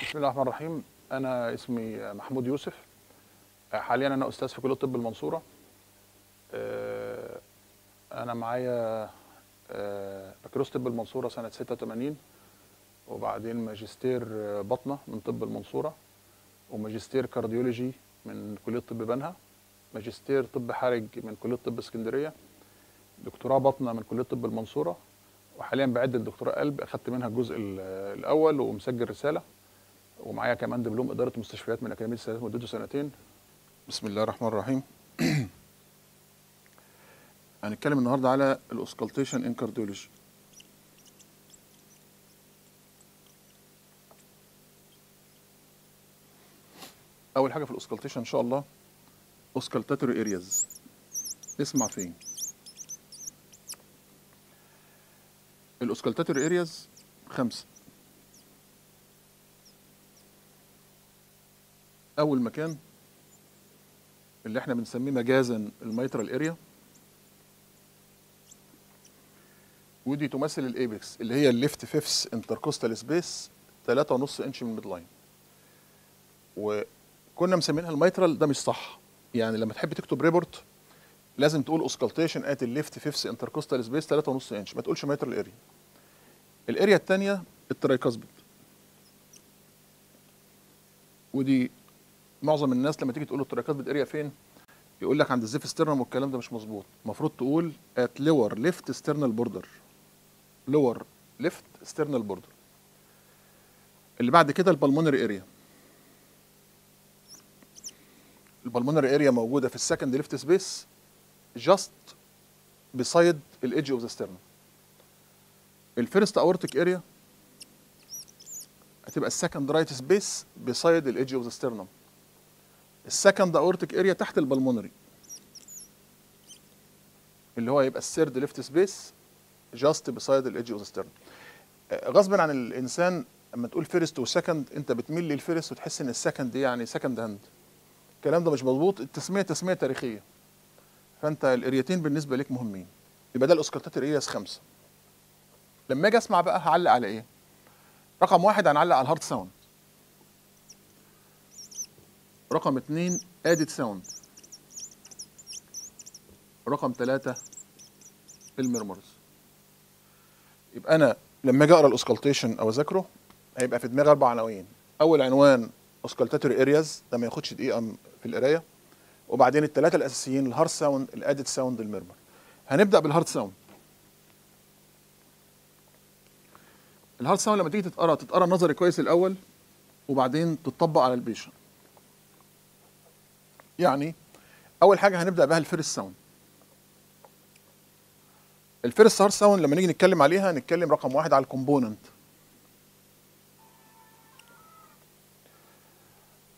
بسم الله الرحمن الرحيم. أنا اسمي محمود يوسف. حاليا أنا أستاذ في كلية طب المنصورة. أنا معايا بكالوريوس طب المنصورة سنة 86، وبعدين ماجستير بطنة من طب المنصورة، وماجستير كارديولوجي من كلية طب بنها، ماجستير طب حرج من كلية طب اسكندرية، دكتوراه بطنة من كلية طب المنصورة، وحاليا بعد الدكتوراه قلب أخدت منها الجزء الأول ومسجل رسالة، ومعايا كمان دبلوم إدارة مستشفيات من أكاديمية السادات مدته سنتين. بسم الله الرحمن الرحيم. هنتكلم النهارده على الأوسكالتيشن إن كارديولوجي. أول حاجة في الأوسكالتيشن إن شاء الله أوسكالتاتوري أرياز. اسمع فين؟ الأوسكالتاتوري أرياز 5. أول مكان اللي احنا بنسميه مجازا الميترال اريا، ودي تمثل الايبكس اللي هي الليفت فيفث انتركوستال سبيس 3.5 انش من الميد لاين. وكنا مسمينها الميترال، ده مش صح. يعني لما تحب تكتب ريبورت لازم تقول اوسكالتيشن ات الليفت فيفث انتركوستال سبيس 3.5 انش، ما تقولش ميترال اريا. الاريا الثانيه الترايكاسبيد، ودي معظم الناس لما تيجي تقول له الترايكاسبيد اريا فين يقول لك عند الزيف ستيرنم، والكلام ده مش مظبوط. المفروض تقول ات لور ليفت ستيرنال بوردر، لور ليفت ستيرنال بوردر. اللي بعد كده البلمونري اريا. البلمونري اريا موجوده في السكند ليفت سبيس جاست بيسايد الايدج اوف ذا ستيرنم. الفيرست اورتيك اريا هتبقى السكند رايت سبيس بيسايد الايدج اوف ذا ستيرنم. السكند اورتيك اريا تحت البلمونري اللي هو يبقى الثيرد ليفت سبيس جاست بيسايد الايدج اوف ذا ستيرنم. غصبا عن الانسان اما تقول فيرست وسكند انت بتميل للفيرست وتحس ان السكند دي يعني سكند هاند. الكلام ده مش مظبوط، التسميه تسميه تاريخيه. فانت الاريتين بالنسبه لك مهمين. يبقى ده الاوسكالتاتوري ارياس 5. لما اجي اسمع بقى هعلق على ايه؟ رقم 1 هنعلق على الهارت ساوند. رقم 2 ادد ساوند. رقم 3 الميرمرز. يبقى انا لما اجي اقرا الاوسكالتيشن او اذاكره هيبقى في دماغي 4 عناوين. اول عنوان اوسكالتاتوري ارياز، ده ما ياخدش دقيقه في القرايه. وبعدين الثلاثه الاساسيين الهارت ساوند، الادد ساوند، الميرمر. هنبدا بالهارت ساوند. الهارت ساوند لما تيجي تتقرا نظري كويس الاول وبعدين تطبق على البيشن. يعني اول حاجه هنبدا بها الفيرست ساوند. الفيرست هارت ساوند لما نيجي نتكلم عليها نتكلم رقم 1 على الكومبوننت.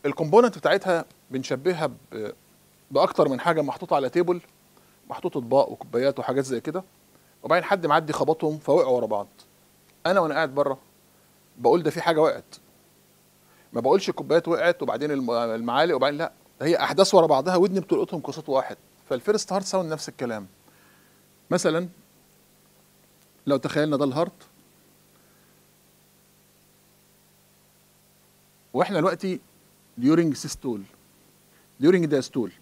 الكومبوننت بتاعتها بنشبهها باكتر من حاجه محطوطه على تيبل، محطوط اطباق وكوبايات وحاجات زي كده، وبعدين حد معدي خبطهم فوقعوا ورا بعض. انا وانا قاعد بره بقول ده في حاجه وقعت، ما بقولش الكوبايات وقعت وبعدين المعالق وبعدين، لا، ده هي احداث ورا بعضها ودني بتلقطهم كصوت واحد. فالفيرست هارت ساوند نفس الكلام. مثلا لو تخيلنا ده الهارت، واحنا دلوقتي during systole during diastole.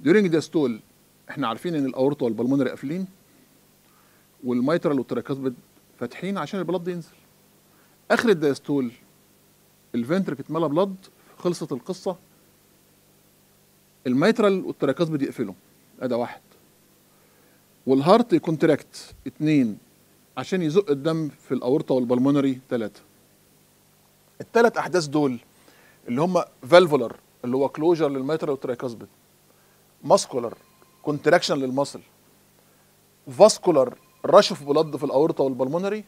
during diastole احنا عارفين ان الاورطه والبلمونري قافلين والميترال والتراكاسبيد فاتحين عشان البلد ينزل. اخر الدايستول الفنترك اتملى بلد، خلصت القصه. الميترال والتراكاسبيد يقفلوا، ادي 1. والهارت يكونتراكت 2 عشان يزق الدم في الاورطه والبلمونري 3. الثلاث احداث دول اللي هم فالفولار اللي هو كلوجر للميترال والتراكاسبيد، ماسكولار كونتراكشن للمصل، فاسكولار رش في بلد في الاورطه والبلمونري،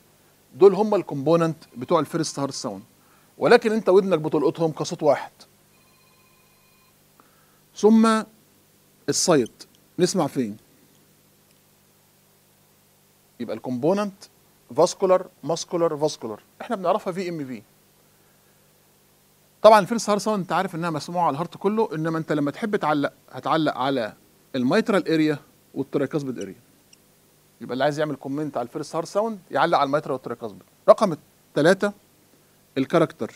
دول هم الكومبوننت بتوع الفيرست هارت ساوند. ولكن انت ودنك بتلقطهم كصوت واحد. ثم السايت نسمع فين؟ يبقى الكومبوننت فاسكولار ماسكولار فاسكولار، احنا بنعرفها في ام في. طبعا الفيرست هارت ساوند انت عارف انها مسموعه على الهارت كله، انما انت لما تحب تعلق هتعلق على الميترال اريا والتراكاسبيد اريا. يبقى اللي عايز يعمل كومنت على الفيرست هارت ساوند يعلق على الميترال والتراكاسبيد. رقم 3 الكاركتر.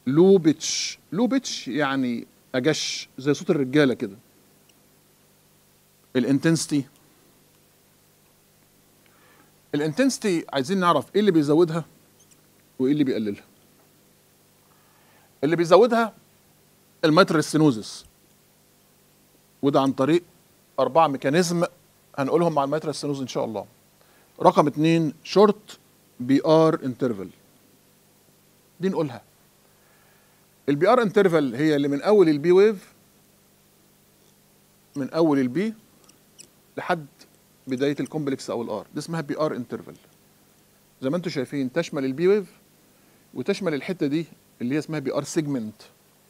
لو بيتش. لو بيتش يعني اجش زي صوت الرجاله كده. الانتنسيتي، الانتنسيتي عايزين نعرف ايه اللي بيزودها وايه اللي بيقللها. اللي بيزودها الميترال ستينوزس، وده عن طريق 4 ميكانيزم هنقولهم مع الميترال ستينوز ان شاء الله. رقم 2 شورت بي ار انترفال، دي نقولها. البي ار انترفال هي اللي من اول البي ويف، من اول البي لحد بدايه الكومبلكس او الار، دي اسمها بي ار انترفال. زي ما انتم شايفين تشمل البي ويف وتشمل الحته دي اللي هي اسمها بي ار سيجمنت.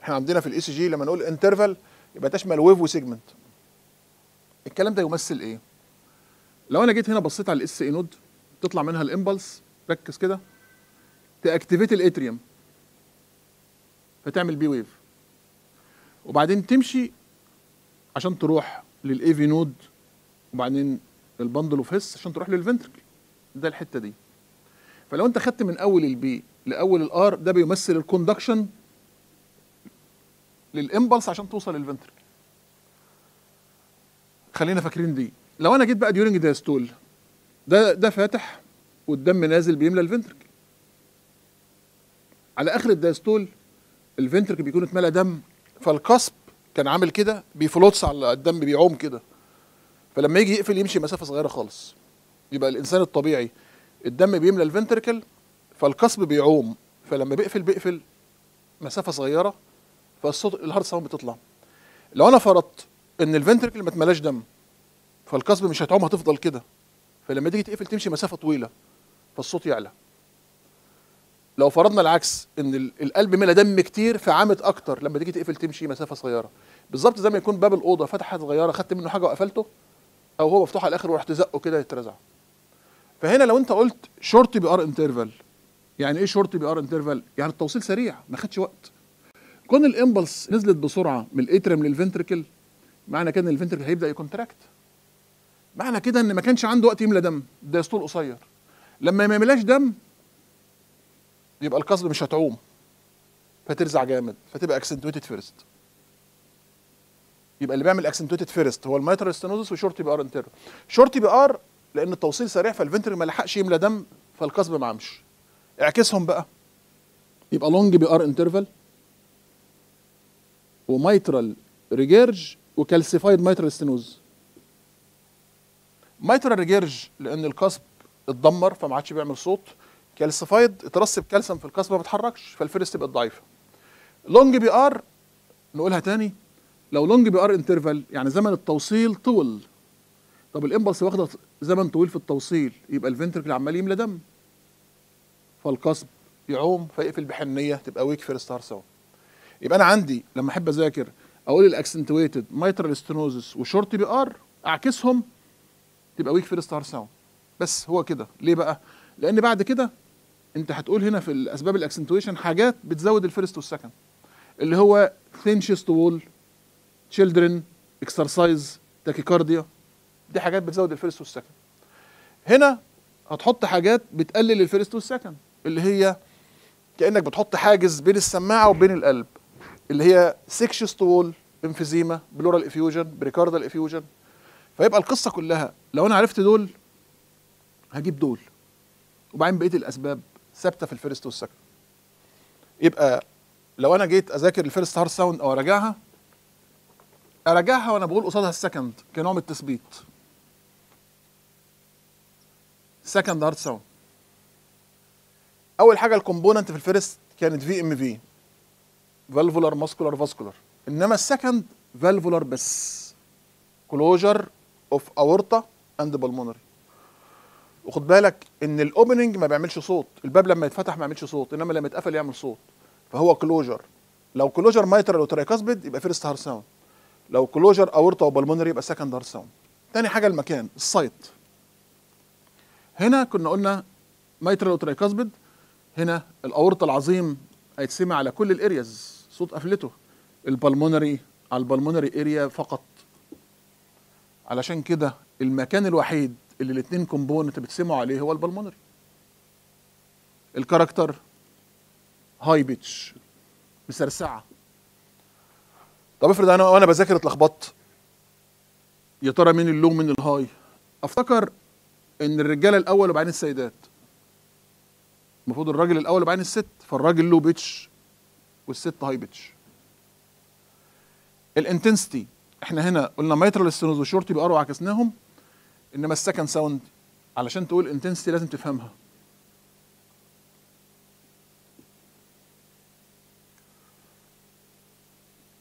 احنا عندنا في الاي سي جي لما نقول انترفال يبقى تشمل ويف وسيجمنت. الكلام ده يمثل ايه؟ لو انا جيت هنا بصيت على الاس اي نود تطلع منها الامبلس، ركز كده، تاكتيفيت الاتريوم فتعمل بي ويف، وبعدين تمشي عشان تروح للاي في نود، وبعدين البندل اوف هيس عشان تروح للفنتركل. ده الحته دي. فلو انت خدت من اول البي لاول الار ده بيمثل الكوندكشن للامبلس عشان توصل للفنتركل. خلينا فاكرين دي. لو انا جيت بقى ديورنج دايستول، ده فاتح والدم نازل بيملى الفنتركل. على اخر الدايستول الفنتركل بيكون اتملى دم، فالقصب كان عامل كده بيفلوتس على الدم، بيعوم كده، فلما يجي يقفل يمشي مسافه صغيره خالص. يبقى الانسان الطبيعي الدم بيملى الفنتركل فالقصب بيعوم، فلما بيقفل مسافه صغيره فالصوت الهارت ساوند بتطلع. لو انا فرضت ان الفنتركل ما اتملاش دم فالقصب مش هتعوم، هتفضل كده، فلما تيجي تقفل تمشي مسافه طويله فالصوت يعلى. لو فرضنا العكس ان القلب ملا دم كتير فعامت اكتر، لما تيجي تقفل تمشي مسافه صغيره. بالظبط زي ما يكون باب الاوضه فتحه صغيره خدت منه حاجه وقفلته، او هو مفتوح على الاخر ورحت زقه كده يترزع. فهنا لو انت قلت شورت بي ار انترفال، يعني ايه شورت بي ار انترفال؟ يعني التوصيل سريع ما خدش وقت. كون الامبلس نزلت بسرعه من الاتريم للفنتركل معنى كده ان الفنتركل هيبدا يكونتراكت، معنى كده ان ما كانش عنده وقت يملى دم، ده يسطول قصير. لما ما يملاش دم يبقى القصب مش هتعوم فترزع جامد فتبقى اكسنتويتد فيرست. يبقى اللي بيعمل اكسنتويتد فيرست هو الميترال ستينوزس وشورت بي ار انترفال. شورت بي ار لان التوصيل سريع فالفنتركل ما لحقش يملى دم فالقصب ما عمش. اعكسهم بقى يبقى لونج بي ار انترفال وميترال ريجيرج وكالسيفايد ميترال ستينوز. ميترال ريجيرج لان القصب اتدمر فما عادش بيعمل صوت، كالسيفايد اترسب كالسيوم في القصب ما بيتحركش فالفيرست تبقى ضعيفه. لونج بي ار نقولها تاني، لو لونج بي ار انترفال يعني زمن التوصيل طول، طب الامبلس واخده زمن طويل في التوصيل يبقى الفنتركل عمال يملى دم فالقصب يعوم فيقفل بحنيه تبقى ويك فيرست هارت ساوند. يبقى انا عندي لما احب اذاكر اقول الاكسنتويتد ميترال ستينوزس وشورت بي ار اعكسهم تبقى ويك فيرست هارت ساوند. بس هو كده. ليه بقى؟ لان بعد كده انت هتقول هنا في الاسباب الاكسنتويشن حاجات بتزود الفيرست والسكند، اللي هو ثين شيست وول، تشيلدرن، اكسرسايز، تاكيكارديا، دي حاجات بتزود الفيرست والسكند. هنا هتحط حاجات بتقلل الفيرست والسكند، اللي هي كانك بتحط حاجز بين السماعه وبين القلب، اللي هي سيكشست وول، امفيزيما، بلورال افيوجن، بريكاردال افيوجن. فيبقى القصه كلها لو انا عرفت دول هجيب دول، وبعدين بقيه الاسباب ثابته في الفيرست والسكند. يبقى لو انا جيت اذاكر الفيرست هارت ساوند او اراجعها وانا بقول قصادها السكند كنوع من التثبيت. سكند هارت ساوند اول حاجه الكومبوننت في الفيرست كانت في ام في، فالفولار ماسكولار فاسكولار، انما السكند فالفولار بس، كلوجر اوف اورتا اند بالمونري. وخد بالك ان الاوبننج ما بيعملش صوت، الباب لما يتفتح ما يعملش صوت، انما لما يتقفل يعمل صوت، فهو كلوجر. لو كلوجر مايترال وترايكاسبيد يبقى فيرست هارت ساوند، لو كلوجر اورتا وبالمونري يبقى سكند هارت ساوند. تاني حاجه المكان، السايت. هنا كنا قلنا مايترال وترايكاسبيد، هنا الاورتا العظيم هيتسمع على كل الارياز صوت قفلته، البالمونري على البالمونري اريا فقط. علشان كده المكان الوحيد اللي الاثنين كومبوننت بتسمعوا عليه هو البالمونري. الكاركتر هاي بيتش، مسرسعه. طب افرض انا وانا بذاكر اتلخبطت، يا ترى مين اللو من الهاي؟ افتكر ان الرجاله الاول وبعدين السيدات. المفروض الراجل الاول وبعدين الست، فالراجل لو بيتش والست هاي بيتش. الانتنسيتي احنا هنا قلنا مايترال ستينوز وشورتي بي ار وعكسناهم، انما السكند ساوند علشان تقول انتنسيتي لازم تفهمها.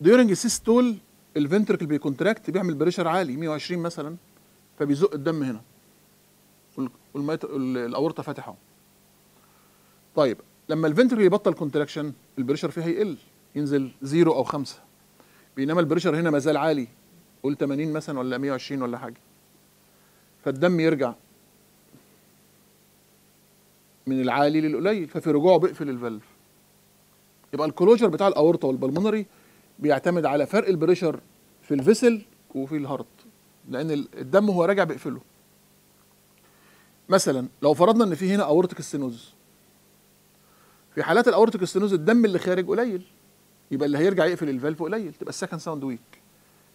ديورنج السيستول الفنتركل بيكونتراكت، بيعمل بريشر عالي 120 مثلا، فبيزق الدم هنا الاورطه فاتحه. طيب لما الفنتركل يبطل كونتراكشن البريشر فيها يقل، ينزل 0 او 5، بينما البريشر هنا ما زال عالي، قول 80 مثلا ولا 120 ولا حاجه، فالدم يرجع من العالي للقليل، ففي رجوعه بيقفل الفالف. يبقى الكلوجر بتاع الاورطه والبلمونري بيعتمد على فرق البريشر في الفيسل وفي الهارت، لان الدم هو راجع بيقفله. مثلا لو فرضنا ان في هنا اورتيك ستينوز، في حالات الاورتيك ستينوز الدم اللي خارج قليل، يبقى اللي هيرجع يقفل الفالف قليل، تبقى السكند ساوند ويك.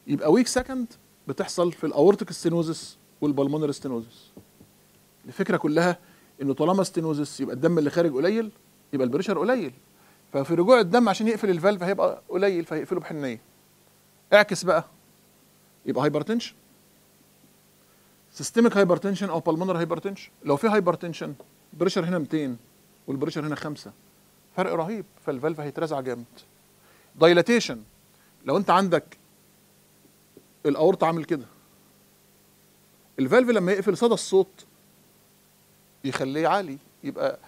يبقى ويك سكند بتحصل في الاورتيك ستينوزس والبلمونري ستينوزس. الفكره كلها انه طالما ستينوزس يبقى الدم اللي خارج قليل، يبقى البريشر قليل، ففي رجوع الدم عشان يقفل الفالف هيبقى قليل، فهيقفله بحنيه. اعكس بقى، يبقى هايبرتنشن، سيستميك هايبرتنشن او بالمونر هايبرتنشن. لو في هايبرتنشن البريشر هنا 200 والبريشر هنا 5، فرق رهيب، فالفالف هيترزع جامد. دايلاتيشن، لو انت عندك الاورطه عامل كده، الفالف لما يقفل صدى الصوت يخليه عالي، يبقى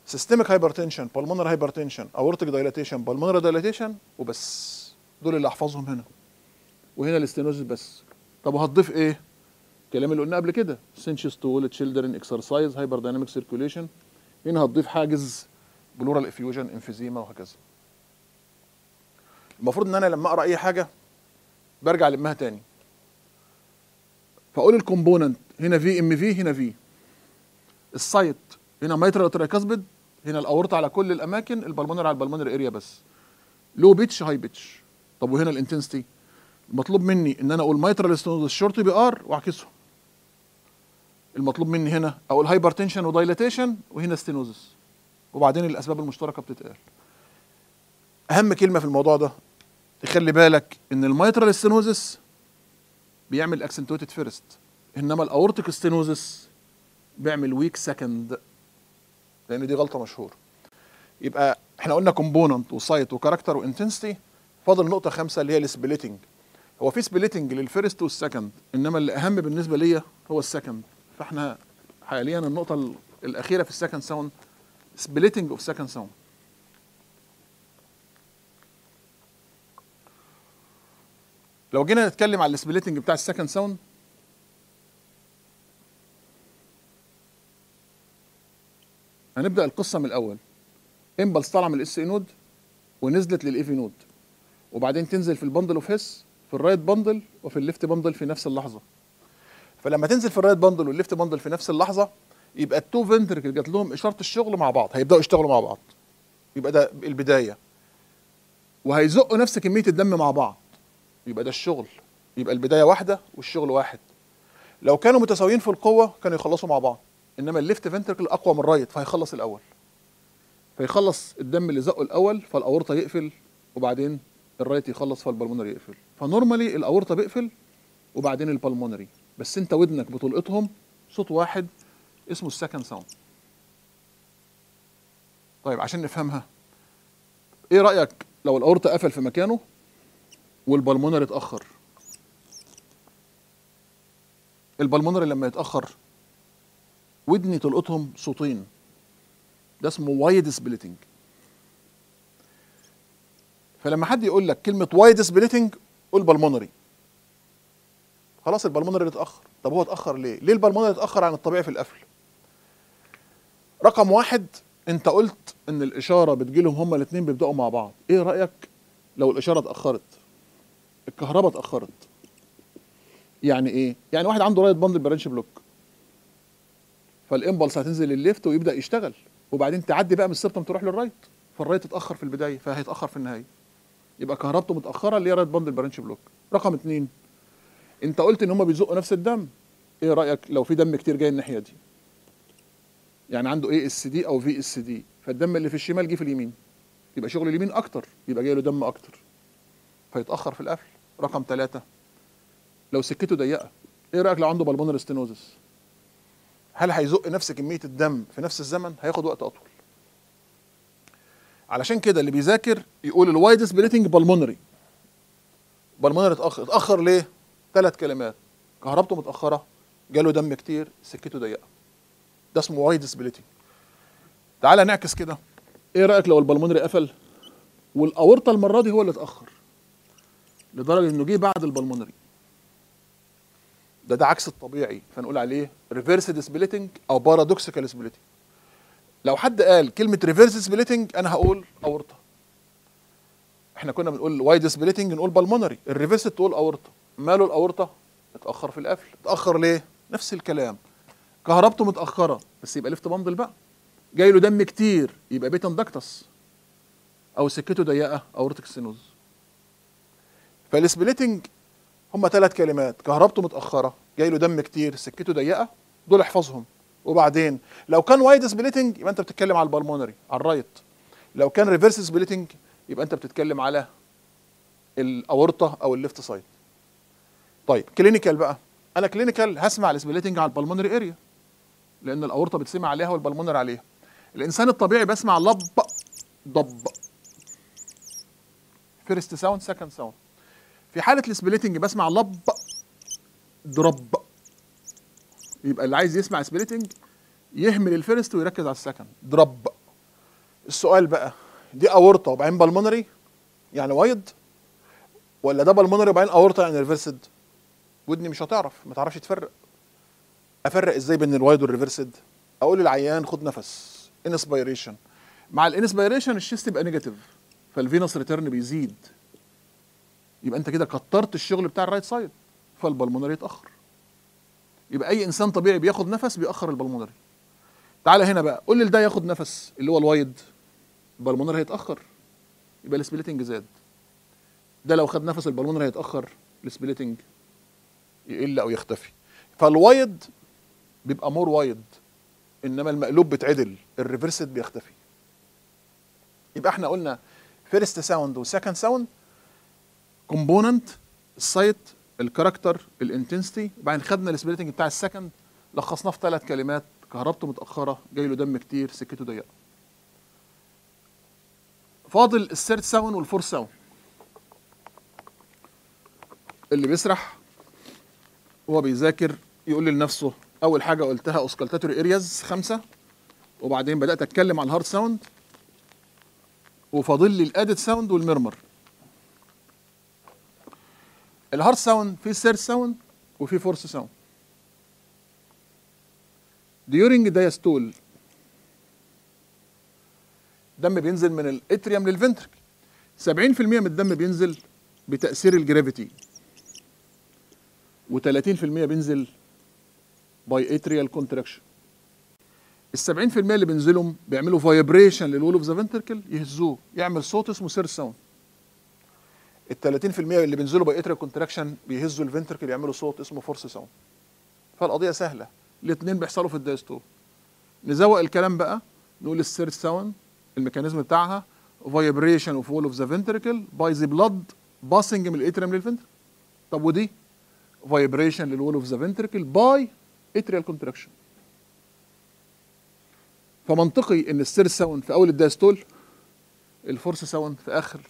سيستميك هايبرتنشن، بالمونر هايبرتنشن، اورتيك دايلاتيشن، بالمونر دايلاتيشن، وبس. دول اللي احفظهم هنا، وهنا الاستينوزس بس. طب وهتضيف ايه؟ الكلام اللي قلناه قبل كده، سنشس طول، تشيلدرن اكسرسايز، هايبر دايناميك سيركيوليشن. هنا هتضيف حاجز بلورال افيوجن، انفيزيما، وهكذا. المفروض ان انا لما اقرا اي حاجه برجع لمها تاني، فاقول الكومبوننت هنا في ام في، هنا في السايت، هنا مايترال ترايكاسبيد، هنا الاورطه على كل الاماكن، البلمونر على البلمونر اريا بس، لو بيتش هاي بيتش. طب وهنا الانتنسيتي، المطلوب مني ان انا اقول مايترال ستينوزس شورت بي ار واعكسهم. المطلوب مني هنا اقول هايبرتنشن ودايلاتيشن، وهنا ستينوزس، وبعدين الاسباب المشتركه بتتقال. اهم كلمه في الموضوع ده تخلي بالك ان المايترال ستينوزس بيعمل اكسنتويتد فيرست، انما الاورتيك ستينوزس بيعمل ويك سكند، لان دي غلطه مشهوره. يبقى احنا قلنا كومبوننت وسايت وكاركتر وانتنسيتي، فاضل نقطه 5 اللي هي السبليتنج. هو في سبليتنج للفيرست والسكند، انما اللي اهم بالنسبه ليا هو السكند. فاحنا حاليا النقطه الاخيره في السكند ساوند، سبليتنج اوف سكند ساوند. لو جينا نتكلم على السبليتنج بتاع السكند ساوند، هنبدا القصه من الاول. امبلس طالعه من الاس اي نود ونزلت للاي في نود، وبعدين تنزل في البندل اوف هيس، في الرايت بندل وفي الليفت بندل في نفس اللحظه. فلما تنزل في الرايت بندل والليفت بندل في نفس اللحظه، يبقى التو فنتركل جات لهم اشاره الشغل مع بعض، هيبداوا يشتغلوا مع بعض، يبقى ده البدايه، وهيزقوا نفس كميه الدم مع بعض، يبقى ده الشغل، يبقى البدايه واحده والشغل واحد. لو كانوا متساويين في القوه كانوا يخلصوا مع بعض، انما الليفت فنتركل اقوى من الرايت، فهيخلص الاول، فيخلص الدم اللي زقه الاول، فالاورطه يقفل، وبعدين الرايت يخلص، فالبلمونري يقفل. فنورمالي الاورطه بيقفل وبعدين البلمونري، بس انت ودنك بتلقطهم صوت واحد اسمه السكند ساوند. طيب عشان نفهمها، ايه رايك لو الاورطه قفل في مكانه والبلمونري اتاخر؟ البلمونري لما يتاخر ودني تلقطهم صوتين، ده اسمه وايد سبليتنج. فلما حد يقول لك كلمه وايد سبليتنج قول بالمونري، خلاص البلمونري اتاخر. طب هو اتاخر ليه؟ ليه البلمونري اتاخر عن الطبيعي في القفل؟ رقم واحد، انت قلت ان الاشاره بتجيلهم هما الاثنين بيبداوا مع بعض. ايه رايك لو الاشاره اتاخرت، الكهرباء اتاخرت؟ يعني ايه؟ يعني واحد عنده رايت باندل برانش بلوك، فالامبلس هتنزل للليفت ويبدا يشتغل، وبعدين تعدي بقى من السبتم تروح للرايت، فالرايت اتاخر في البدايه فهيتاخر في النهايه، يبقى كهربته متاخره اللي هي رايت باندل برانش بلوك. رقم 2، انت قلت ان هم بيزقوا نفس الدم، ايه رايك لو في دم كتير جاي الناحيه دي، يعني عنده اي اس دي او في اس دي، فالدم اللي في الشمال جه في اليمين، يبقى شغل اليمين اكتر، يبقى جاي له دم اكتر فيتاخر في القفل. رقم 3، لو سكته ضيقه، ايه رايك لو عنده بالمونر ستينوزس، هل هيزق نفس كميه الدم في نفس الزمن؟ هياخد وقت اطول. علشان كده اللي بيذاكر يقول الوايد سبليتنج بالمونري. بالمونري اتاخر ليه؟ 3 كلمات: كهربته متاخره، جاله دم كتير، سكته ضيقه. ده اسمه وايد سبليتنج. تعالى نعكس كده، ايه رايك لو البلمونري قفل والاورطه المره دي هو اللي اتاخر لدرجه انه جه بعد البلمونري؟ ده عكس الطبيعي، فنقول عليه ريفيرسد سبليتنج او بارادوكسيكال سبليتنج. لو حد قال كلمه ريفيرس سبليتنج انا هقول اورطه. احنا كنا بنقول وايد سبليتنج نقول بالمونري، الريفيرس تقول اورطه. ماله الاورطه؟ اتاخر في القفل. اتاخر ليه؟ نفس الكلام، كهربته متاخره بس يبقى ليفت باندل بقى، جاي له دم كتير يبقى بيتا اندكتس، او سكته ضيقه اورتيك ستينوز. فالسبليتنج هم 3 كلمات: كهربته متاخره، جاي له دم كتير، سكته ضيقه. دول احفظهم. وبعدين لو كان وايد سبليتنج يبقى انت بتتكلم على البلمونري على الرايت، لو كان ريفرس سبليتنج يبقى انت بتتكلم على الاورطه او الليفت سايد. طيب كلينيكال بقى، انا كلينيكال هسمع السبليتنج على البلمونري اريا لان الاورطه بتسمع عليها والبلمونري عليها. الانسان الطبيعي بسمع لب ضب، فيرست ساوند سكند ساوند. في حاله السبليتنج بسمع لب ضرب. يبقى اللي عايز يسمع سبليتنج يهمل الفيرست ويركز على السكند ضرب. السؤال بقى، دي اورطه وبعدين بالمونري يعني وايد، ولا ده بالمونري وبعدين اورطه يعني ريفرسد؟ ودني مش هتعرف، ما تعرفش تفرق. افرق ازاي بين الوايد والريفرسد؟ اقول للعيان خد نفس انسبيريشن، مع الانسبيريشن الشيست يبقى نيجاتيف فالفينوس ريتيرن بيزيد، يبقى انت كده كترت الشغل بتاع الرايت سايد فالبلمونري يتاخر. يبقى اي انسان طبيعي بياخد نفس بيأخر البلمونري. تعالى هنا بقى قول لي ده ياخد نفس اللي هو الوايد، البلمونري هيتاخر يبقى السبليتنج زاد. ده لو خد نفس البلمونري هيتاخر، السبليتنج يقل او يختفي. فالوايد بيبقى مور وايد، انما المقلوب بتعدل، الريفرسد بيختفي. يبقى احنا قلنا فيرست ساوند وسكند ساوند، كومبوننت، السايت، الكاركتر، الانتنسيتي، وبعدين خدنا السبليتنج بتاع السكند لخصناه في 3 كلمات: كهربته متاخره، جاي له دم كتير، سكته ضيقه. فاضل الثيرد ساوند والفورث ساوند. اللي بيسرح وهو بيذاكر يقول لنفسه اول حاجه قلتها اوسكالتاتوري ارياز 5، وبعدين بدات اتكلم على الهارد ساوند، وفاضل لي الادد ساوند والمرمر. الهارد ساوند في ثيرد ساوند وفي فورث ساوند. ديورنج دايستول دم بينزل من الاتريوم للفنترك، 70% من الدم بينزل بتاثير الجرافيتي، و30% بينزل باي اتريال كونتراكشن. ال 70% اللي بينزلهم بيعملوا فايبريشن للول اوف ذا فنتركل، يهزوه يعمل صوت اسمه سير ساوند. ال 30% اللي بينزلوا باي اتريال كونتراكشن بيهزوا الفنتركل يعملوا صوت اسمه فورس ساوند. فالقضيه سهله، الاثنين بيحصلوا في الدايستول. نزوق الكلام بقى، نقول السير ساوند الميكانيزم بتاعها فايبريشن اوف وول اوف ذا فنتركل باي ذا بلاد باسنج من الاتريوم للفنتركل. طب ودي فايبريشن للوول اوف ذا فنتركل باي اتريال كونتراكشن. فمنطقي ان السير ساوند في اول الدايستول، الفورس ساوند في اخر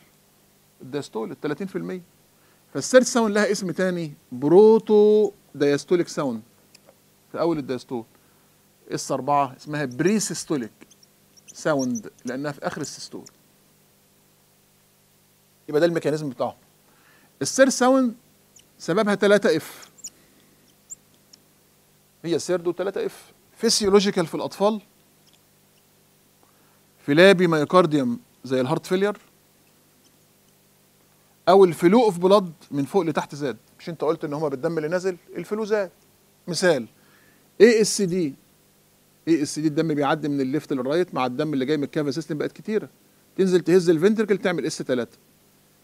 الدايستول، ال 30%. فالسير ساوند لها اسم تاني بروتو دايستوليك ساوند في اول الدايستول. اس 4 اسمها بري سيستوليك ساوند لانها في اخر السيستول. يبقى ده الميكانيزم بتاعه. السير ساوند سببها 3 اف، هي سيردو 3 اف: فيسيولوجيكال في الاطفال، فلابي مايوكارديوم زي الهارت فيلير، او الفلو اوف بلاد من فوق لتحت زاد. مش انت قلت ان هما بالدم اللي نازل الفلو زاد؟ مثال اي اس دي، اي اس دي الدم بيعدي من الليفت للرايت مع الدم اللي جاي من الكافا سيستم بقت كتيره، تنزل تهز الفنتركل تعمل اس 3.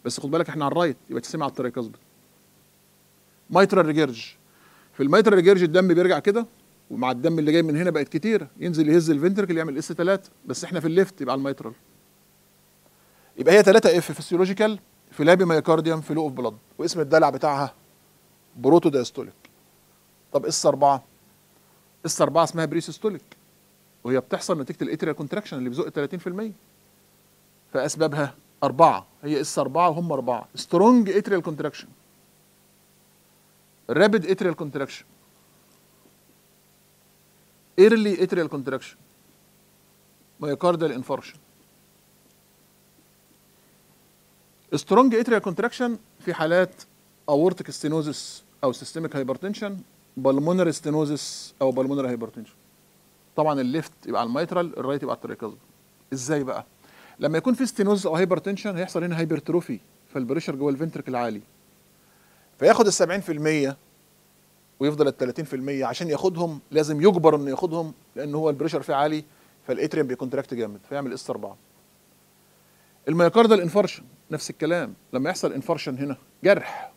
بس خد بالك احنا على الرايت يبقى تسمع على الترايكاسبيد. مايترال ريجيرج، في المايترال ريجيرج الدم بيرجع كده، ومع الدم اللي جاي من هنا بقت كتيره، ينزل يهز الفنتركل يعمل اس 3. بس احنا في الليفت يبقى على المايترال. يبقى هي 3 اف فيسيولوجيكال، في لابي مايوكارديوم، في لو اوف بلاد، واسم الدلع بتاعها بروتو دايستوليك. طب اس 4؟ اس 4 اسمها بريسيستوليك، وهي بتحصل نتيجه الاتريال كونتراكشن اللي بيزق 30%. فاسبابها 4، هي اس 4 وهم 4. سترونج اتريال كونتراكشن، رابيد اتريال كونتراكشن، ايرلي اتريال كونتراكشن، مايوكاردال انفاركشن. سترونج اتريال كونتراكشن في حالات اورتيك ستينوزس او سيستميك هايبرتنشن، بالمونري ستينوزس او بالمونري هايبرتنشن. طبعا الليفت يبقى على الميترال، الرايت يبقى على الترايكاسبيد. ازاي بقى؟ لما يكون في ستينوزس او هايبرتنشن هيحصل هنا هايبرتروفي، فالبريشر جوه الفنتركل عالي، فياخد ال 70% ويفضل ال 30%. عشان ياخدهم لازم يجبر انه ياخدهم، لان هو البريشر فيه عالي، فالاتريم بيكونتراكت جامد فيعمل اس 4. الميوكاردال انفارشن نفس الكلام، لما يحصل انفارشن هنا جرح،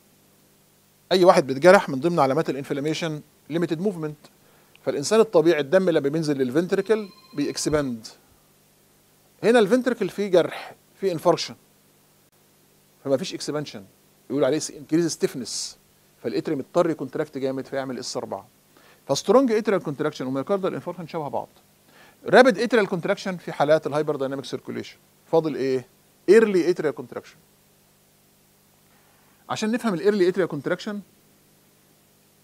اي واحد بيتجرح من ضمن علامات الانفلاميشن ليميتد موفمنت. فالانسان الطبيعي الدم لما بينزل للفنتركل بيكسباند، هنا الفنتركل فيه جرح، فيه انفاركشن، فما فيش اكسبانشن، يقول عليه انكريز ستيفنس، فالاتريم اضطر يكونتراكت جامد فيعمل اس 4. فسترونج اتريال كونتراكشن وميوكاردال انفاركشن شبه بعض. رابيد اتريال كونتراكشن في حالات الهايبر دايناميك سيركوليشن. فاضل ايه؟ ايرلي اتريال كونتراكشن. عشان نفهم الايرلي اتريال كونتراكشن،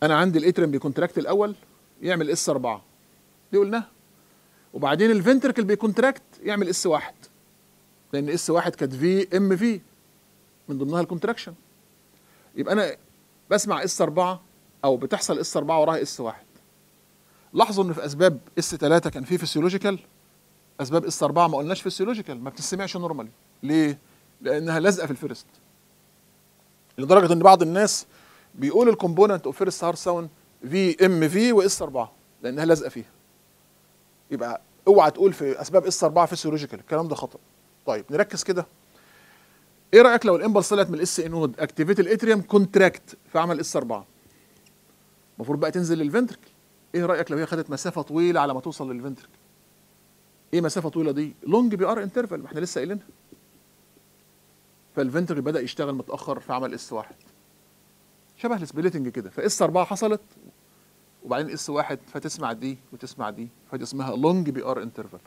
انا عندي الاتريم بيكونتراكت الاول يعمل اس 4، دي قلناها، وبعدين الفنتركل بيكونتراكت يعمل اس 1، لان اس 1 كانت في ام في من ضمنها الكونتراكشن. يبقى انا بسمع اس 4 او بتحصل اس 4 وراها اس 1. لاحظوا ان في اسباب اس 3 كان في فيسيولوجيكال، اسباب اس 4 ما قلناش فيسيولوجيكال، ما بتسمعش نورمالي. ليه؟ لانها لازقه في الفيرست، لدرجه ان بعض الناس بيقول الكومبوننت اوف فيرست هارت ساوند في ام في واس 4 لانها لازقه فيها. يبقى اوعى تقول في اسباب اس 4 فيسيولوجيكال، الكلام ده خطا. طيب نركز كده، ايه رايك لو الامبلس طلعت من الاس اي نود اكتيفيت الاتريوم كونتراكت فعمل اس 4؟ المفروض بقى تنزل للفنتركل. ايه رايك لو هي خدت مسافه طويله على ما توصل للفنتركل؟ ايه مسافه طويله دي؟ لونج بي ار انترفال، ما احنا لسه قايلينها. فالفنتركل بدا يشتغل متاخر فعمل اس 1، شبه السبليتنج كده. فاس 4 حصلت وبعدين اس 1، فتسمع دي وتسمع دي، فدي اسمها لونج بي ار انترفال.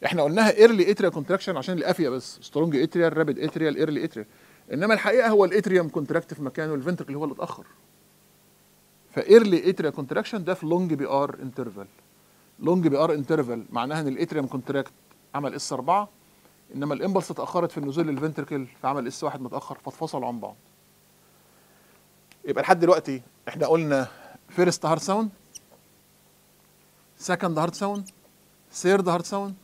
احنا قلناها ايرلي اتريال كونتراكشن عشان القافيه بس، سترونج اتريال، رابيد اتريال، ايرلي اتريال. انما الحقيقه هو الاتريوم كونتراكت في مكانه والفنتركل هو اللي اتاخر. فايرلي اتريال كونتراكشن ده في لونج بي ار انترفال. لونج بي ار انترفال معناها ان الاتريوم كونتراكت عمل اس 4، انما الامبلس اتاخرت في النزول للفنتركل فعمل اس 1 متاخر، فاتفصلوا عن بعض. يبقى لحد دلوقتي احنا قلنا فيرست هارت ساوند، سكند هارت ساوند، ثيرد هارت ساوند،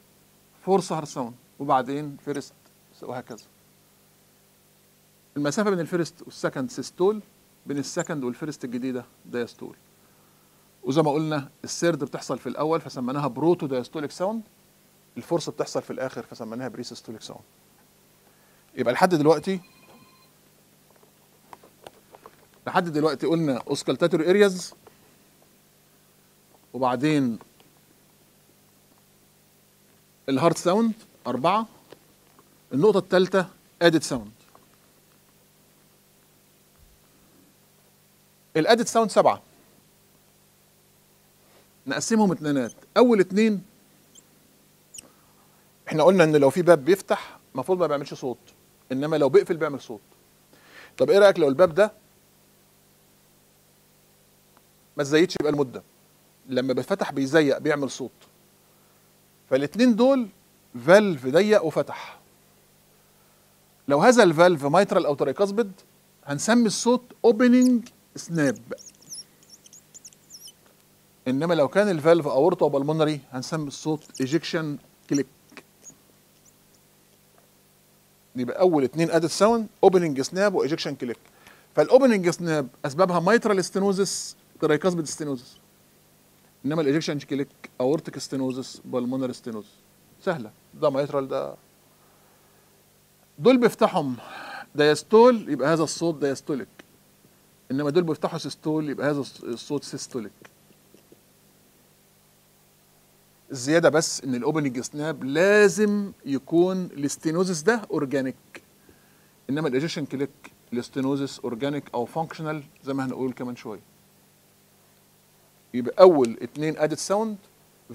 فورث هارت ساوند، وبعدين فيرست، وهكذا. المسافه بين الفيرست والسكند سيستول، بين السكند والفيرست الجديده دايستول. وزي ما قلنا الثيرد بتحصل في الاول فسميناها بروتو دايستوليك ساوند، الفورث بتحصل في الاخر فسميناها بريسيستوليك ساوند. يبقى لحد دلوقتي قلنا اوسكالتاتوري ارياز، وبعدين الهارت ساوند 4. النقطة الثالثة ادد ساوند. الادد ساوند 7، نقسمهم اتنينات. اول اتنين احنا قلنا ان لو في باب بيفتح المفروض ما بيعملش صوت، انما لو بيقفل بيعمل صوت. طب ايه رايك لو الباب ده ما تزيدش يبقى المده، لما بيتفتح بيزيق بيعمل صوت. فالاتنين دول فالف ضيق وفتح. لو هذا الفالف مايترال او ترايكاسبيد هنسمي الصوت اوبننج سناب، انما لو كان الفالف اورطه وبالمونري هنسمي الصوت ايجكشن كليك. يبقى اول اتنين ادد ساوند اوبننج سناب وايجكشن كليك. فالاوبننج سناب اسبابها مايترال ستينوزس، ترايكاسبيد ستينوزس، انما الايجكشن كليك اورتيك ستينوزس، بالمونري ستينوزس. سهله، ده مايترال ده دول بيفتحهم دايستول يبقى هذا الصوت دايستوليك، انما دول بيفتحوا سيستول يبقى هذا الصوت سيستوليك. الزياده بس ان الاوبننج سناب لازم يكون الاستينوزس ده اورجانيك، انما الايجيشن كليك الاستينوزس اورجانيك او فانكشنال زي ما هنقول كمان شويه. يبقى اول اتنين ادت ساوند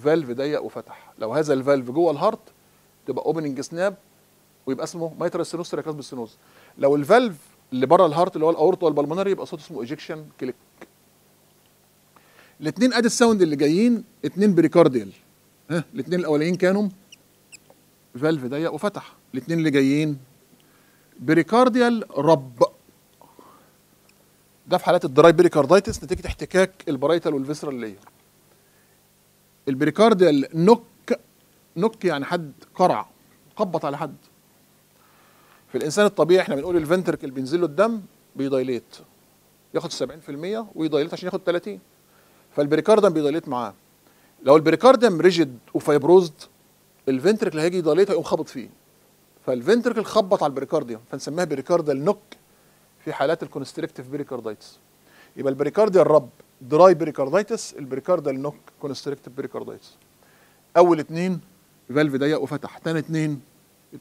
فالف ضيق وفتح، لو هذا الفالف جوه الهارت تبقى اوبننج سناب ويبقى اسمه مايترال ستينوز تراكاز بالستينوز. لو الفالف اللي بره الهارت اللي هو الاورطه والبلمونري يبقى صوت اسمه ايجكشن كليك. الاثنين ادت ساوند اللي جايين اتنين بريكارديال، الاثنين الاولانيين كانوا فالف ضيق وفتح، الاثنين اللي جايين بريكارديال رب. ده في حالات الدراي بريكاردايتس نتيجه احتكاك البرايتال والفيسرال لاير. البريكارديال نوك يعني حد قرع خبط على حد. في الانسان الطبيعي احنا بنقول الفنتركل بينزل له الدم بيدايليت، ياخد 70% ويدايليت عشان ياخد 30، فالبريكارديوم بيدايليت معاه. لو البريكارديوم ريجيد وفايبروزد الفنتركل هيجي يدايليت هيقوم خبط فيه، فالفنتركل خبط على البريكارديوم فنسميها بريكارديال نوك في حالات الكونستريكتيف بريكاردايتس. يبقى البريكارديال رب دراي بريكاردايتس، البريكارديال نوك كونستريكتيف بريكاردايتس. اول اتنين فالف ضيق وفتح، تاني اتنين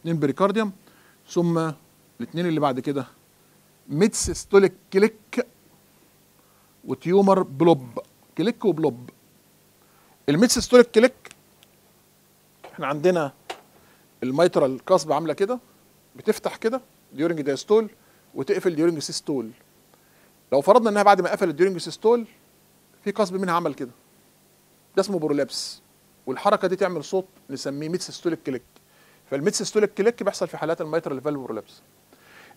بريكارديوم، ثم الاثنين اللي بعد كده ميد سيستوليك كليك وتيومر بلوب. كليك وبلوب. الميد سيستوليك كليك احنا عندنا الميترال القصب عامله كده، بتفتح كده ديورنج دايستول وتقفل ديورنج سيستول. لو فرضنا انها بعد ما قفلت ديورنج سيستول في قصب منها عمل كده، ده اسمه برولابس، والحركه دي تعمل صوت نسميه ميد سيستوليك كليك. فالميد سيستوليك كليك بيحصل في حالات الميترال فالف برولابس.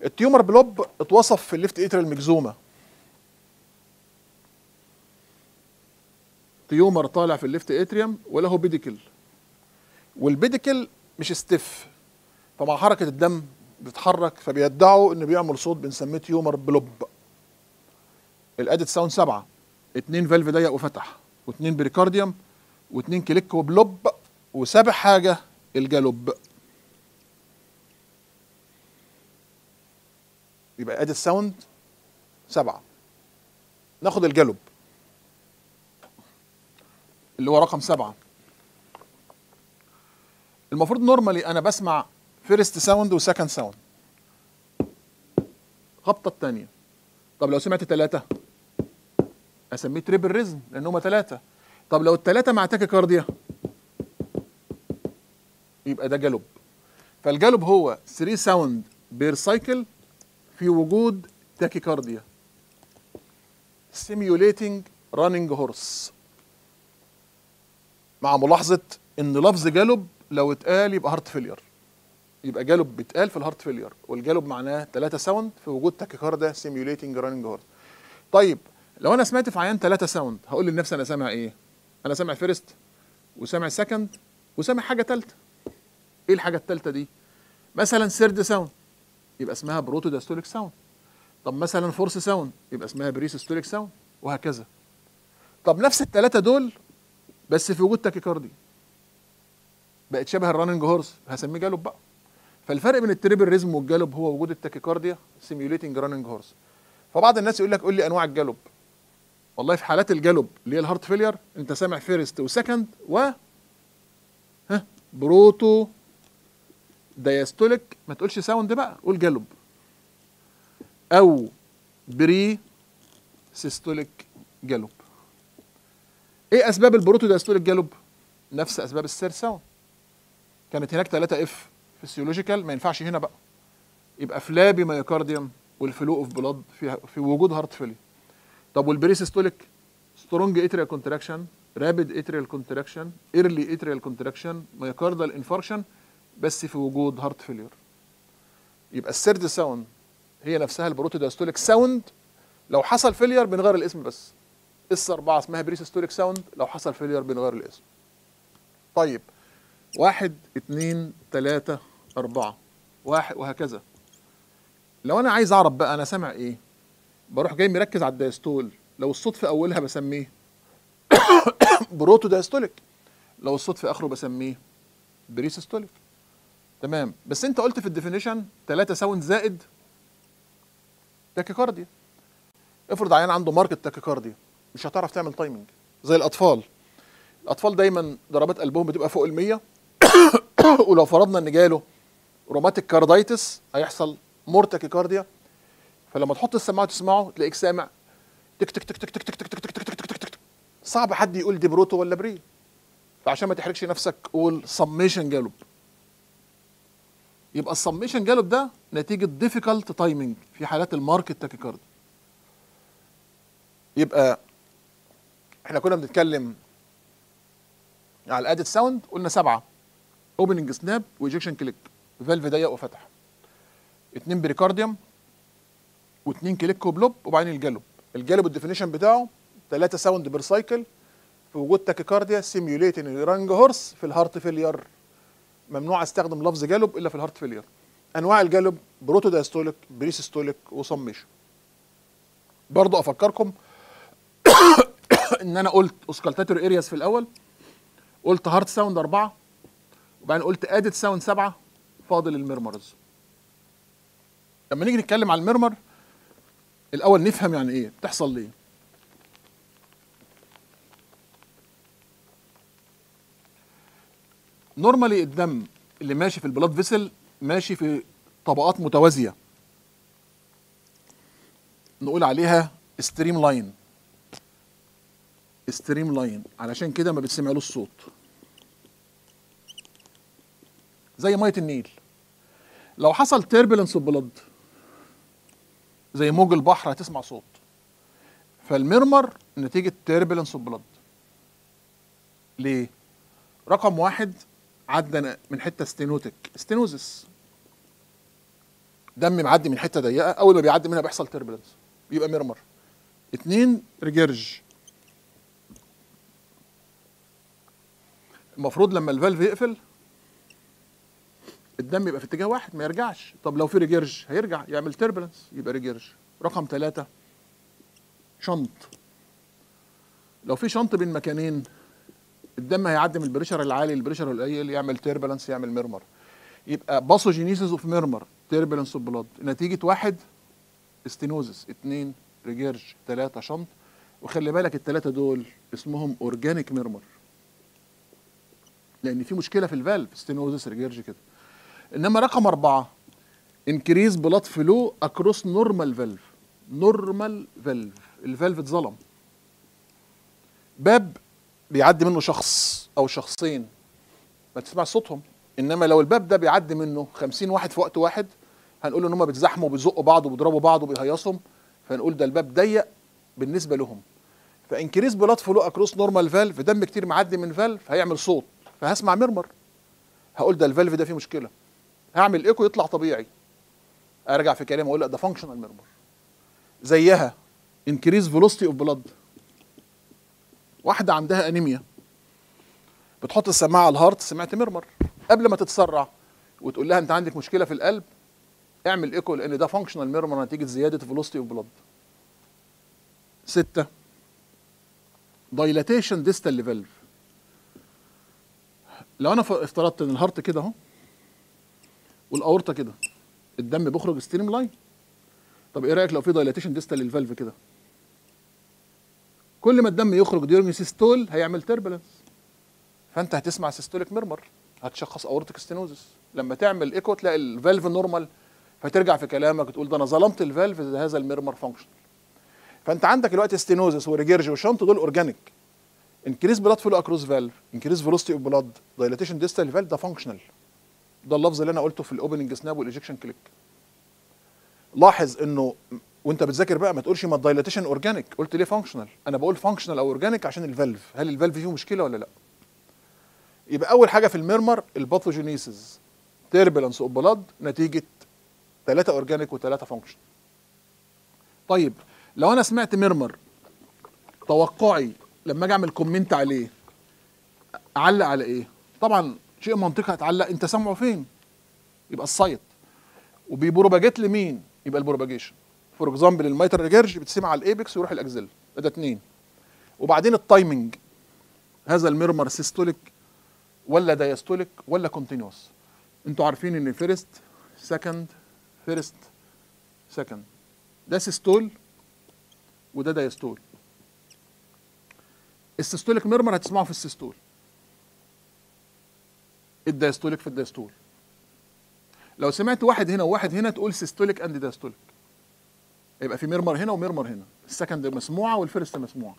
التيومر بلوب اتوصف في الليفت اتريال مجزومه، تيومر طالع في الليفت اتريوم وله بيديكل، والبيديكل مش ستيف، فمع حركه الدم بيتحرك فبيدعوا انه بيعمل صوت بنسميه تيومر بلوب. الادت ساوند 7، 2 فالف ضيق وفتح، و2 بريكارديوم، و2 كليك وبلوب، وسابع حاجه الجالوب. يبقى ادت ساوند 7. ناخد الجالوب اللي هو رقم 7. المفروض نورمالي انا بسمع فيرست ساوند وسكند ساوند، خبطه الثانيه. طب لو سمعت 3 اسميه تريبل ريزم لان هما 3. طب لو ال3 مع تاكيكارديا يبقى ده جالوب. فالجالوب هو 3 ساوند بير سايكل في وجود تاكيكارديا سيميوليتنج رانينج هورس، مع ملاحظه ان لفظ جالوب لو اتقال يبقى هارت فيلير، يبقى جالوب بيتقال في الهارت فيلير، والجالوب معناه 3 ساوند في وجود تاكيكارديا سيميوليتنج رانينج هورس. طيب لو انا سمعت في عيان 3 ساوند هقول لنفسي انا سامع ايه؟ انا سامع فيرست وسامع سكند وسامع حاجه ثالثه. ايه الحاجه الثالثه دي؟ مثلا سيرد ساوند يبقى اسمها بروتو داستوليك ساوند. طب مثلا فورس ساوند يبقى اسمها بريسيستوليك ساوند، وهكذا. طب نفس الثلاثه دول بس في وجود تاكيكاردي بقت شبه الراننج هورس، هسميه جالوب بقى. فالفرق بين التريبل ريزم والجالوب هو وجود التاكيكارديا سيميوليتنج راننج هورس. فبعض الناس يقول لك قول لي انواع الجالوب. والله في حالات الجالوب اللي هي الهارت فيلير انت سامع فيرست وسكند و بروتو دايستوليك، ما تقولش ساوند بقى، قول جالوب، او بري سيستوليك جالوب. ايه اسباب البروتو دايستوليك جالوب؟ نفس اسباب السير ساوند. كانت هناك 3 اف فيسيولوجيكال ما ينفعش هنا بقى، يبقى فلابي مايوكارديوم والفلو اوف بلاد في وجود هارت فيلير. طب والبري سيستوليك سترونج اتريال كونتراكشن، رابيد اتريال كونتراكشن، ايرلي اتريال كونتراكشن، مايوكاردال انفاركشن بس في وجود هارت فيلير. يبقى السيرد ساوند هي نفسها البروتو دايستوليك ساوند، لو حصل فيلير بنغير الاسم بس. اس 4 اسمها بريسيستوليك ساوند، لو حصل فيلير بنغير الاسم. طيب 1 2 3 4 1 وهكذا. لو انا عايز اعرف بقى انا سامع ايه بروح جاي مركز على الدايستول، لو الصوت في اولها بسميه بروتو دايستوليك، لو الصوت في اخره بسميه بريسيستوليك. تمام، بس انت قلت في الديفينيشن 3 ساوند زائد تاكيكارديا. افرض عيان عنده ماركت تاكيكارديا، مش هتعرف تعمل تايمنج. زي الاطفال دايما ضربات قلبهم بتبقى فوق ال100 ولو فرضنا ان جاله روماتيك كاردايتس هيحصل مور تاكيكارديا. فلما تحط السماعه وتسمعه تلاقيك سامع تك تك تك تك تك تك تك تك تك تك تك تك. صعب حد يقول دي بروتو ولا بري، فعشان ما تحرجش نفسك قول سميشن جالوب. يبقى السميشن جالوب ده نتيجه ديفيكالت تايمنج في حالات الماركت تاكيكارديا. يبقى احنا كنا بنتكلم على الادد ساوند، قلنا 7: اوبننج سناب وايجكشن كليك، فالف ضيق وفتح، 2 بريكارديوم و2 كليك وبلوب، وبعدين الجالوب الديفينيشن بتاعه 3 ساوند بير سايكل في وجود تاكيكارديا سيميوليتنج رانج هورس. في الهارت فيلير ممنوع استخدم لفظ جالوب الا في الهارت فيلير. انواع الجالوب بروتو دايستوليك، بريسيستوليك، وسميشن. برضو افكركم ان انا قلت اوسكالتاتور ارياس في الاول، قلت هارت ساوند 4، وبعدين قلت ادد ساوند 7، فاضل الميرمرز. لما نيجي نتكلم على الميرمر الاول نفهم يعني ايه، بتحصل ليه. نورمالي الدم اللي ماشي في البلاد فيسل ماشي في طبقات متوازيه، نقول عليها ستريم لاين. ستريم لاين علشان كده ما بتسمعلوش صوت، زي ميه النيل. لو حصل تيربلنس اوف بلاد زي موج البحر هتسمع صوت. فالميرمر نتيجه تيربلنس اوف بلاد. ليه؟ رقم 1 عدى من حته ستينوتك، ستينوزس، دم معدي من حته ضيقه، اول ما بيعدي منها بيحصل تيربلنس يبقى ميرمر. 2 ريجيرج، المفروض لما الفالف يقفل الدم يبقى في اتجاه واحد ما يرجعش. طب لو في ريجيرج هيرجع يعمل تيربلنس يبقى ريجيرج. رقم 3 شنط، لو في شنط بين مكانين الدم هيعدي من البريشر العالي للبريشر القليل يعمل تيربلنس يعمل ميرمر. يبقى باثوجينيسيس اوف ميرمر، تيربلنس اوف بلاد، نتيجه 1 ستينوزس، 2 ريجيرج، 3 شنط. وخلي بالك الثلاثه دول اسمهم اورجانيك ميرمر، لان في مشكله في الفالف، ستينوزس ريجيرج كده. انما رقم 4 انكريز بلاد فلو اكروس نورمال فالف. نورمال فالف، الفالف اتظلم، باب بيعدي منه شخص او شخصين ما تسمع صوتهم، انما لو الباب ده بيعدي منه 50 واحد في وقت واحد هنقول ان هم بيتزاحموا وبيزقوا بعض وبيضربوا بعض وبيهيصهم، فنقول ده الباب ضيق بالنسبه لهم. فانكريز بلاد فلو اكروس نورمال فالف، دم كتير معدي من فالف هيعمل صوت، فهسمع ميرمر، هقول ده الفالف ده فيه مشكله، هعمل ايكو يطلع طبيعي، ارجع في كلامي اقول لا ده فانكشنال ميرمر. زيها انكريز فيلوسيتي اوف بلاد، واحده عندها انيميا بتحط السماعه على الهارت، سمعت ميرمر، قبل ما تتسرع وتقول لها انت عندك مشكله في القلب اعمل ايكو، لان ده فانكشنال ميرمر نتيجه زياده فيلوسيتي اوف بلاد. 6 دايلاتيشن ديستال لفالف، لو انا افترضت ان الهارت كده اهو والاورطه كده الدم بيخرج ستريم لاين، طب ايه رايك لو في دايلاتيشن ديستال للفالف كده؟ كل ما الدم يخرج ديورنج سيستول هيعمل تيربلنس، فانت هتسمع سيستوليك ميرمر، هتشخص اورتيك ستينوزس. لما تعمل ايكو تلاقي الفالف نورمال، فترجع في كلامك تقول ده انا ظلمت الفالف، ده هذا الميرمر فانكشن. فانت عندك الوقت ستينوزس وريجيرج وشنط دول اورجانيك. انكريز بلاد فلو اكروس فالف، انكريز فيلوسيتي اوف بلاد، دايلاتيشن ديستال فالف، ده فانكشنال. ده اللفظ اللي انا قلته في الاوبننج سناب والايجكشن كليك. لاحظ انه وانت بتذاكر بقى ما تقولش ما الدايلاتيشن اورجانيك، قلت ليه فانكشنال؟ انا بقول فانكشنال او اورجانيك عشان الفالف، هل الفالف فيه مشكله ولا لا؟ يبقى اول حاجه في الميرمر الباثوجينيسيس، تيربلنس اوف بلاد نتيجه 3 اورجانيك و3 فانكشن. طيب لو انا سمعت ميرمر، توقعي لما اجي اعمل كومنت عليه اعلق على ايه؟ طبعا شيء منطقي، هتعلق انت سامعه فين؟ يبقى السايت. وبيبروباجيت لمين؟ يبقى البروباجيشن. فور اكزامبل الميتر ريجيرج بتسمع على الايبكس ويروح الاكزيل، ده 2. وبعدين التايمنج، هذا الميرمر سيستوليك ولا دايستوليك ولا كونتينوس؟ انتوا عارفين ان فيرست سكند فيرست سكند ده سيستول وده دايستول. السيستوليك ميرمر هتسمعه في السيستول، الدايستوليك في الدايستول. لو سمعت واحد هنا وواحد هنا تقول سيستوليك اند دايستوليك، يبقى في ميرمر هنا وميرمر هنا، السكند مسموعه والفيرست مسموعه.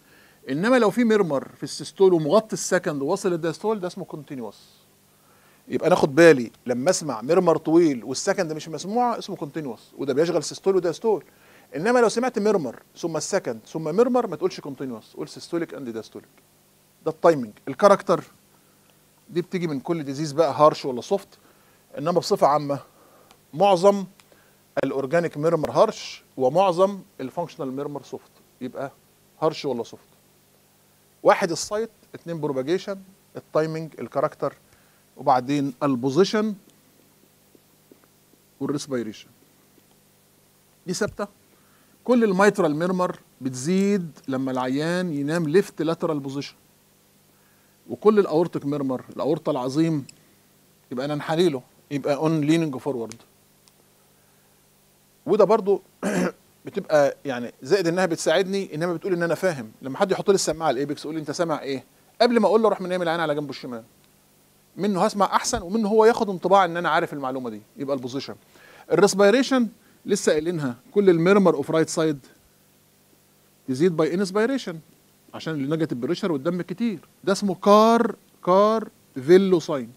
انما لو في ميرمر في السيستول ومغطي السكند وواصل الدايستول ده اسمه كونتينوس. يبقى ناخد بالي لما اسمع ميرمر طويل والسكند مش مسموعه اسمه كونتينوس، وده بيشغل سيستول ودايستول. انما لو سمعت ميرمر ثم السكند ثم ميرمر ما تقولش كونتينوس، قول سيستوليك اند دايستوليك. ده التايمنج. الكاركتر دي بتيجي من كل ديزيز بقى، هارش ولا سوفت، انما بصفه عامه معظم الاورجانيك ميرمر هارش ومعظم الفانكشنال ميرمر سوفت، يبقى هارش ولا سوفت. واحد السايت، اتنين بروباجيشن، التايمنج، الكاركتر، وبعدين البوزيشن والريسبيريشن. دي ثابته. كل الميترال ميرمر بتزيد لما العيان ينام ليفت لاترال بوزيشن، وكل الاورتيك ميرمر الاورطه العظيم يبقى انا انحني له، يبقى اون ليننج فورورد. وده برضو بتبقى يعني زائد انها بتساعدني، انما بتقول ان انا فاهم. لما حد يحط لي السماعه على الايبكس يقول لي انت سامع ايه، قبل ما اقول له اروح منام العين على جنبه الشمال، منه هسمع احسن ومنه هو ياخد انطباع ان انا عارف المعلومه دي. يبقى البوزيشن. الريسبيريشن لسه قايلينها، كل الميرمر اوف رايت سايد تزيد باي انسبيريشن عشان النيجاتيف بريشر والدم كتير. ده اسمه كارفيلو ساين.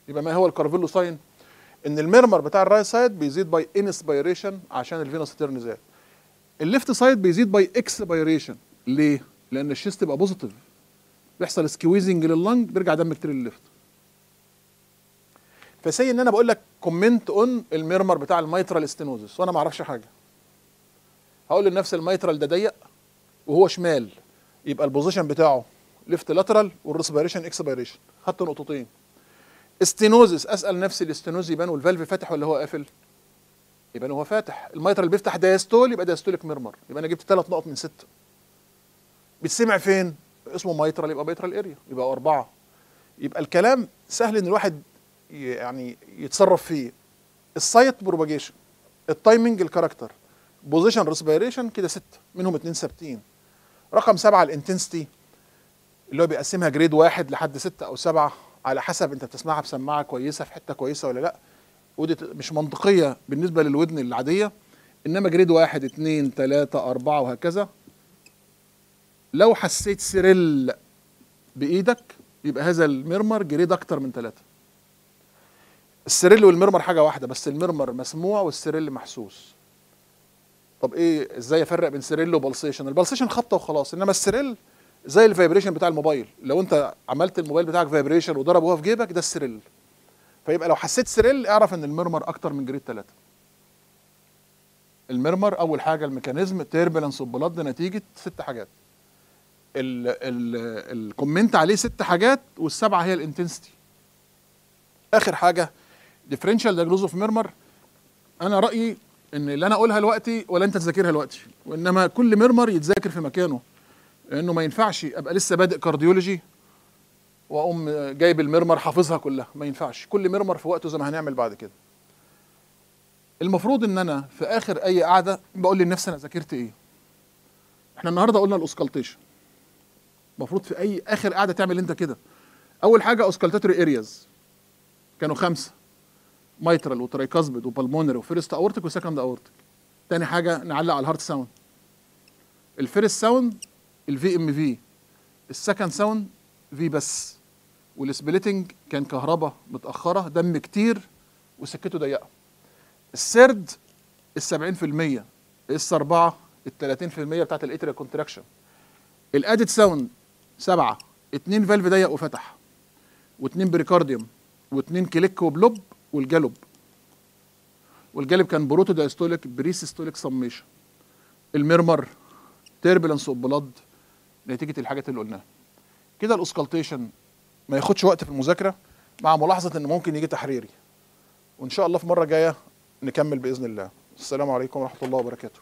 يبقى ما هو الكارفيلو ساين؟ ان الميرمر بتاع الرايت سايد بيزيد باي انسبيريشن عشان الفينوس تيرن زاد. الليفت سايد بيزيد باي اكسبيريشن. ليه؟ لان الشيست يبقى بوزيتيف، بيحصل سكويزنج لللنج، بيرجع دم كتير للليفت. فسي ان انا بقول لك كومنت اون الميرمر بتاع الميترال ستينوزس وانا ما اعرفش حاجه، هقول لنفس الميترال ده ضيق وهو شمال، يبقى البوزيشن بتاعه ليفت لاترال والريسبيريشن اكسبيريشن. خدت نقطتين. استينوزس، اسال نفسي الاستينوز يبان والفالف فاتح ولا هو قافل؟ يبقى هو فاتح. الميترال بيفتح دايستول يبقى دايستوليك ميرمر، يبقى انا جبت 3 نقط من 6. بتسمع فين؟ اسمه ميترال يبقى ميترال اريا، يبقى 4. يبقى الكلام سهل ان الواحد يعني يتصرف فيه. السايت بروباجيشن، التايمنج، الكاركتر، بوزيشن، ريسبيريشن، كده 6 منهم 2 ثابتين. رقم 7 الانتنسيتي اللي هو بيقسمها جريد 1 لحد 6 أو 7 على حسب انت بتسمعها بسماعه كويسه في حته كويسه ولا لا. ودي مش منطقيه بالنسبه للودن العاديه، انما جريد 1 2 3 4 وهكذا. لو حسيت سريل بايدك يبقى هذا الميرمر جريد اكتر من 3. السريل والميرمر حاجه واحده، بس الميرمر مسموع والسريل محسوس. طب ايه ازاي افرق بين سريل وبلسيشن؟ البلسيشن خبطه وخلاص، انما السريل زي الفايبريشن بتاع الموبايل، لو انت عملت الموبايل بتاعك فايبريشن وضرب وهو في جيبك ده السريل. فيبقى لو حسيت سريل اعرف ان الميرمر اكتر من جريد 3. الميرمر اول حاجه الميكانيزم تيربلنس اوف بلاد نتيجه 6 حاجات. الكومنت عليه 6 حاجات والسبعه هي الانتنسيتي. اخر حاجه ديفرنشال دايجنوز اوف ميرمر. انا رايي ان اللي انا اقولها دلوقتي ولا انت تذاكرها دلوقتي، وانما كل ميرمر يتذاكر في مكانه، لانه ما ينفعش ابقى لسه بادئ كارديولوجي واقوم جايب الميرمر حافظها كلها، ما ينفعش. كل ميرمر في وقته زي ما هنعمل بعد كده. المفروض ان انا في اخر اي قعده بقول لنفسي انا ذاكرت ايه. احنا النهارده قلنا الاوسكالتيشن، المفروض في اي اخر قعده تعمل انت كده. اول حاجه اوسكالتاتوري ارياز كانوا 5، مايترال وترايكاسبيد وبالمونري وفيرست اورتيك وسكند اورتيك. تاني حاجه نعلق على الهارت ساوند. الفيرست ساوند الفي ام في، السكند ساوند في بس، والسبليتنج كان كهرباء متاخره دم كتير وسكته ضيقه. السرد ال 70%، اس 4 ال 30% بتاعت الاتريال كونتراكشن. الادد ساوند 7، 2 فالف ضيق وفتح، و2 بريكارديوم، و2 كليك وبلوب، والجالوب. والجالب كان بروتو دايستوليك بريسيستوليك سميشن. الميرمر تيربلنس اوف بلاد نتيجه الحاجات اللي قلناها. كده الاوسكالتيشن ما ياخدش وقت في المذاكره، مع ملاحظه ان ممكن يجي تحريري. وان شاء الله في مره جايه نكمل باذن الله. السلام عليكم ورحمه الله وبركاته.